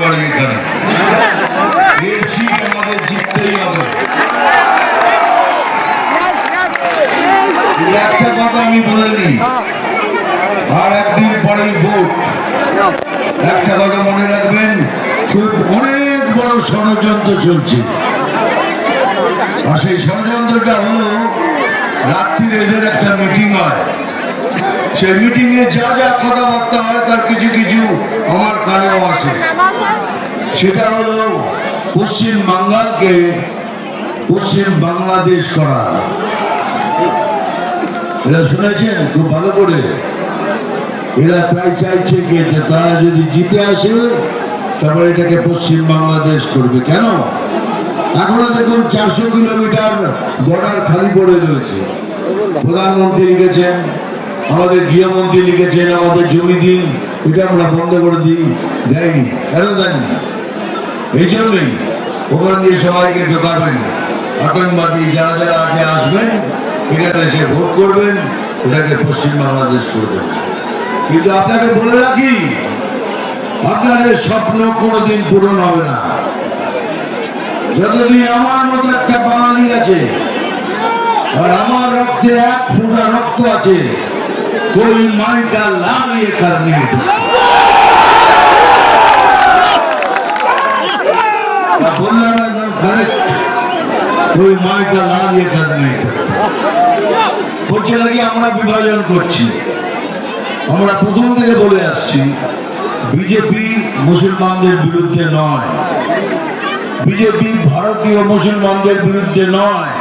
বাড়ি এখানে, এই সিট আমাদের জিততেই হবে। একটা কথা আমি বলে নিই, আর একদিন পরেই ভোট। একটা কথা মনে রাখবেন, খুব অনেক বড় ষড়যন্ত্র চলছে। আর সেই ষড়যন্ত্রটা হলো, রাত্রির এদের একটা মিটিং হয়, সেই মিটিং এ যা যা কথাবার্তা হয় তার কিছু কিছু আমার কানেও আসে। সেটা হলো পশ্চিম বাংলাকে পশ্চিম বাংলাদেশ করা। এরা শুনেছেন খুব ভালো করে? এরা তাই চাইছে কি, তারা যদি জিতে আসে তারপরে এটাকে পশ্চিম বাংলাদেশ করবে। কেন? এখনো দেখুন 400 কিলোমিটার বর্ডার খালি পড়ে রয়েছে। প্রধানমন্ত্রী লিখেছেন, আমাদের গৃহমন্ত্রী লিখেছেন, আমাদের জমি দিন, এটা আমরা বন্ধ করে দিই, দেয়নি। কেন দেয়নি? এই জন্যই ওখান দিয়ে সবাইকে ঢোকাবেন। আতঙ্কবাদী যারা যারা আগে আসবেন এখানে এসে ভোট করবেন, এটাকে পশ্চিম বাংলাদেশ করবেন। কিন্তু আপনাকে বলে রাখি, আপনাদের স্বপ্ন কোনোদিন পূরণ হবে না। যতদিন আমার মতো একটা বাঙালি আছে আর আমার রক্তে এক ফোঁটা রক্ত আছে, कोई माई का लाल ये कर नहीं सकता। बोलना ना एकदम करेक्ट, कोई माई का लाल ये कर नहीं सकता। বলছে নাকি আমরা বিভাজন করছি। আমরা প্রথম থেকে বলে আসছি, বিজেপি মুসলমানদের বিরুদ্ধে নয়, বিজেপি ভারতীয় মুসলমানদের বিরুদ্ধে নয়,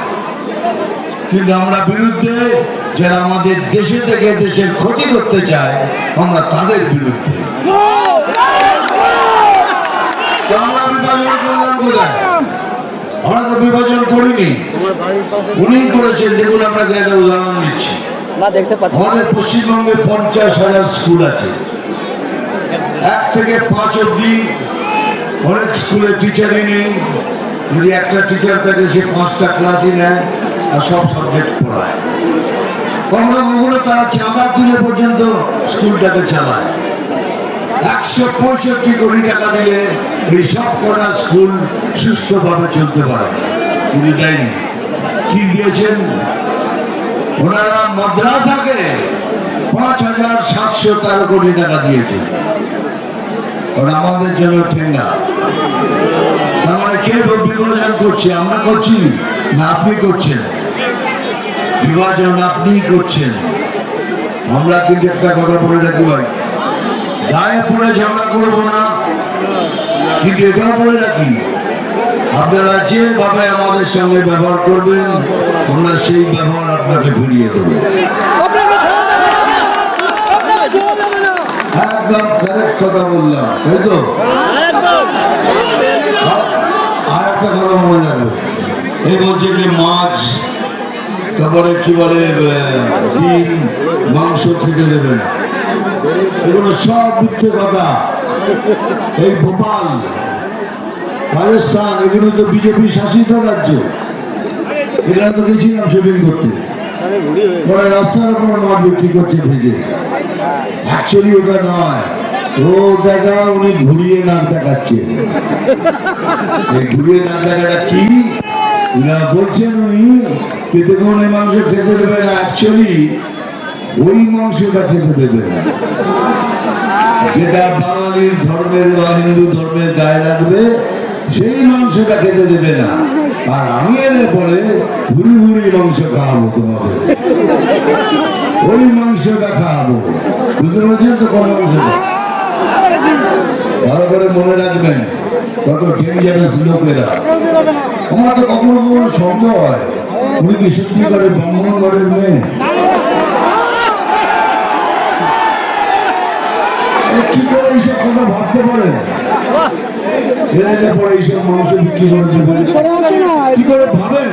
কিন্তু আমরা বিরুদ্ধে যারা আমাদের দেশে থেকে দেশের ক্ষতি করতে চায়, আমরা তাদের বিরুদ্ধে। আমরা বিভাজন করলাম কোথায়? আমরা তো বিভাজন করিনি, উনি করেছেন। দেখুন আপনাকে একটা উদাহরণ দিচ্ছি। আমাদের পশ্চিমবঙ্গে 50,000 স্কুল আছে, 1 থেকে 5 অব্দি। অনেক স্কুলে টিচারই নেই, যদি একটা টিচার থাকে সে 5টা ক্লাসই নেয় আর সব সাবজেক্ট পড়ায়। কখনো কখনো তারা চাঁদা তুলে পর্যন্ত স্কুলটাকে চালায়। 165 কোটি টাকা দিলে এই সব কটা স্কুল সুস্থভাবে চলতে পারে, তিনি দেয়নি। কি দিয়েছেন ওনারা? মাদ্রাসাকে 5,713 কোটি টাকা দিয়েছে। ওরা আমাদের জন্য ঠেঙ্গা। তার মানে কে বিভাজন করছে? আমরা করছি না আপনি করছেন? বিভাজন আপনি করছেন। আমরা কিন্তু একটা কথা বলে রাখি ভাই, গায়ে পড়ে ঝগড়া করবো না, কিন্তু এটা বলে রাখি, আপনারা যেভাবে আমাদের সঙ্গে ব্যবহার করবেন আমরা সেই ব্যবহার আপনাকে ফিরিয়ে দেবো। একদম কারেক্ট কথা বললাম, তাই তো? আর একটা কথা মনে রাখবে, এই বলছে যে মাছ, তারপরে কি বলে ডিম, মাংস খেতে দেবে না, এগুলো সব মিথ্যে কথা। এই ভোপাল, রাজস্থান, এগুলো তো বিজেপি শাসিত রাজ্য। এখানে তো গেছিলাম শুটিং করতে, পরে রাস্তার উপর মাছ বিক্রি করছে ভেজে। অ্যাকচুয়ালি ওটা নয়, ও দেখা উনি ঘুরিয়ে নাক দেখাচ্ছে। ঘুরিয়ে নাক দেখাটা কি না বলছেন উনি, দেখুন এই মাংস খেতে দেবে না, অ্যাকচুয়ালি ওই মাংসটা খেতে দেবে না যেটা বাঙালির ধর্মের বা হিন্দু ধর্মের গায়ে লাগবে, সেই মাংসটা খেতে দেবে না। আর আমি এনে পরে ঘুরি ঘুরি মাংস খাওয়াবো তোমাদের, ওই মাংসটা খাওয়াবো। বুঝতে পারছেন তো? কোন মাংসটা? ভালো করে মনে রাখবেন, কত ডেঞ্জারাস লোকেরা। আমার তো কখনো কখনো সন্দেহ হয়, উনি কি সত্যি করে ব্রাহ্মণ ঘরের মেয়ে? কি করে এইসব কথা ভাবতে পারে? এরা যে পরে এইসব মাংস বিক্রি করেছে কি করে ভাবেন?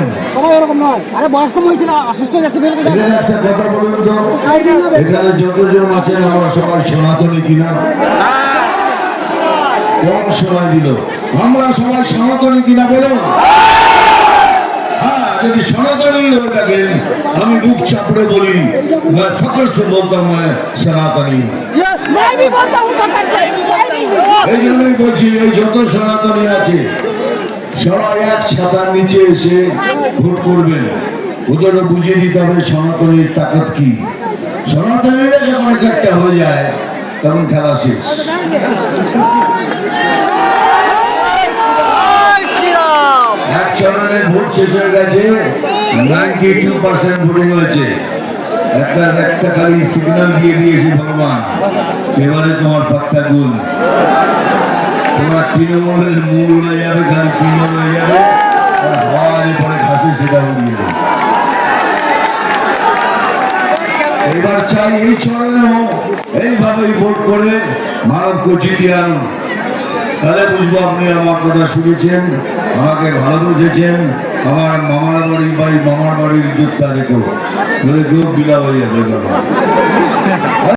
একটা কথা বলুন তো, এখানে যতজন আছেন আমরা সবাই সনাতনী কিনা? কম সময় দিল, আমরা সবাই সনাতনী কিনা বলুন? হ্যাঁ, যদি সনাতনী হয়ে থাকেন, আমি বুক চাপড়ে বলি, ফখর সে বলতাম সনাতনী। এই জন্যই বলছি এই যত সনাতনী আছে সবাই এক ছাতার নিচে এসে ভোট করবেন। ওদেরও বুঝিয়ে দিতে হবে সনাতনীর তাকত কি। সনাতনীরা যখন একটা হয়ে যায় তখন খেলা শেষ। এক চরণের ভোট শেষ হয়ে গেছে, 92% ভোটিং হয়েছে। একটা খালি সিগন্যাল দিয়ে দিয়েছে ভগবান, এবারে তোমার পাত্তা গুণ, তোমার তৃণমূলের মূল উড়ে যাবে, খালি তৃণমূল হয়ে যাবে, আর হওয়ার পরে খাসি সেটা উড়িয়ে দেবে। এবার চাই এই চরণেও এইভাবেই ভোট করে মানব কচিটি আনুন, তাহলে বুঝবো আপনি আমার কথা শুনেছেন, আমাকে ভালো বুঝেছেন, আমার মামার বাড়ির ইজ্জতটা রেখো, বলে কেউ বিলা হয়ে যাবে।